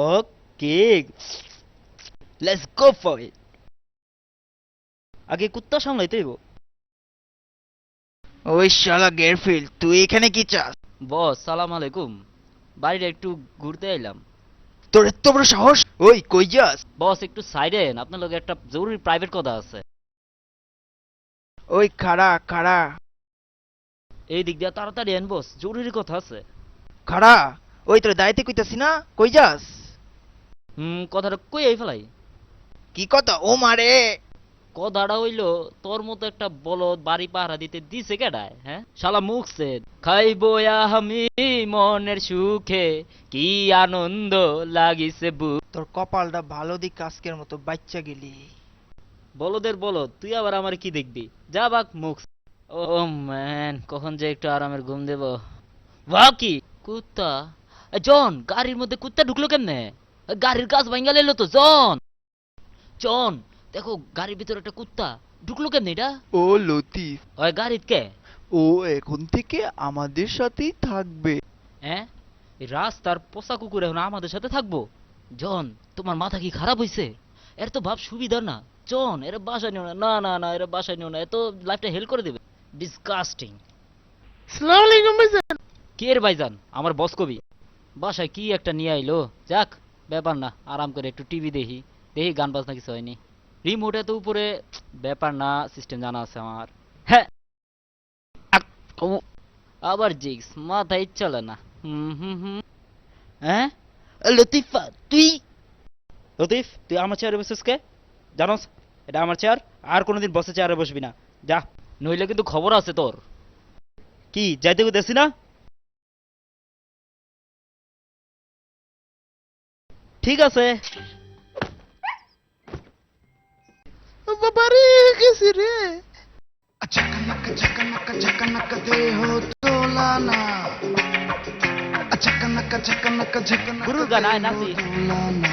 Okay, let's go for it. আগে কুত্তা সামলাইতে হইব। ওই শালা গেরফিল্ড, তুই এখানে কি চাস? বস সালাম আলাইকুম, বাইরে একটু ঘুরতে এলাম। তোর এত বড় সাহস! ওই কই যাস? বস একটু সাইডেন, আপনার লগে একটা জরুরি প্রাইভেট কথা আছে। ওই খাড়া খাড়া এই দিক দিয়ে তাড়াতাড়ি এন বস, জরুরি কথা আছে। খাড়া। ওই তোর দায়িত্বে কইতাছি না, কই যাস? কথাটা কই এই ফেলাই। কি কথা ও মারে? কথাটা হইল, তোর মতো একটা বলদ বাড়ি পাহারা দিতে দিছে কেডায়? হ্যাঁ শালা মুখছে খাইবো আমি মনের সুখে, কি আনন্দ লাগিছে বুক। তোর কপালটা ভালো দিক আজকের মতো বাচ্চা গেলি। বলদের বলদ, তুই আবার আমার কি দেখবি? যা বাক মুখ। ও ম্যান, কখন যে একটু আরামের ঘুম দেব। বাহ কি কুত্তা! জন, গাড়ির মধ্যে কুত্তা ঢুকলো কেমনে? গাড়ির কাজ ভাঙ্গা লাইলো তো জন। জন, দেখো গাড়ির ভিতরে একটা কুত্তা ঢুকলো কেমনে এটা? ও লতিফ, ওই গাড়িত কে? ও এখন থেকে আমাদের সাথেই থাকবে। হ্যাঁ, এই রাস্তার পোষা কুকুর এখন আমাদের সাথে থাকবো? জন, তোমার মাথা কি খারাপ হইছে? এর তো ভাব সুবিধা না। জন, এর বাসায় নিও না, না না না, এর বাসায় নিও না, এত লাইফটা হেল করে দেবে। ডিসকাস্টিং। আসসালামু আলাইকুম ভাইজান। কে এর ভাইজান? আমার বস কবি। বাসায় কি একটা নিয়ে আইলো, যাক ব্যাপার না, আরাম করে একটু টিভি দেখি। দেখি গান বাজনা কিছু হয়নি। রিমোট এত উপরে, ব্যাপার না, সিস্টেম জানা আছে আমার। হ্যাঁ, আক, ও, আবার জিক্স মাথায় চলে না। হুম। হ্যাঁ, লতিফা তুই? লতিফ, তুই আমার চেয়ারে বসেছিস কে? জানোস এটা আমার চেয়ার, আর কোনোদিন বসে চেয়ারে বসবি না, যা। নইলে কিন্তু খবর আছে তোর। কি যাইতে দেখছি না? ঠিক আছে। বাবারে গেছি রে। अचकनक झकनक झकनक दे हो तोलाना अचकनक झकनक झकनक গুরুর গান আয় নাচি। तोलाना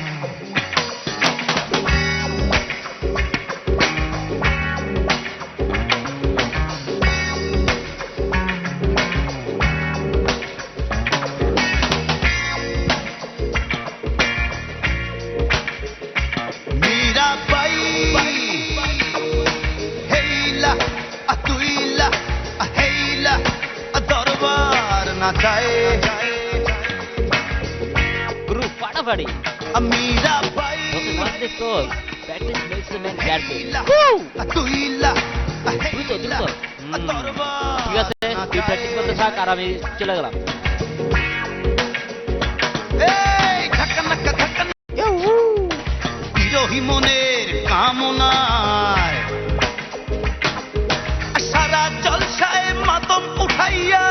मीरा बाई हेला अतुइला हेला दरबार ना जाए গুরু ফাটাফাটি। मीरा যত बाई নাচতে তোর প্র্যাকটিস মেক্স এ ম্যান ক্যারফুল। अतुइला দ্রুত দ্রুত। ঠিক আছে, তুই প্র্যাকটিস করতে থাক আর আমি চলে গেলাম। ঝকনক ঝকনক বিরোহী মনের কামনায় সারা জলসায় মাতম উঠাইয়া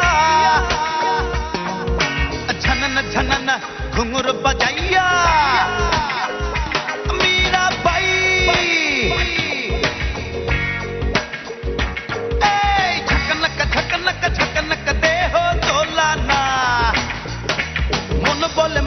ঝনন ঝনন ঘুঙুর বাজাইয়া মীরা বাই ঝকনক ঝকনক ঝকনক দেহ দোলানা মন বলে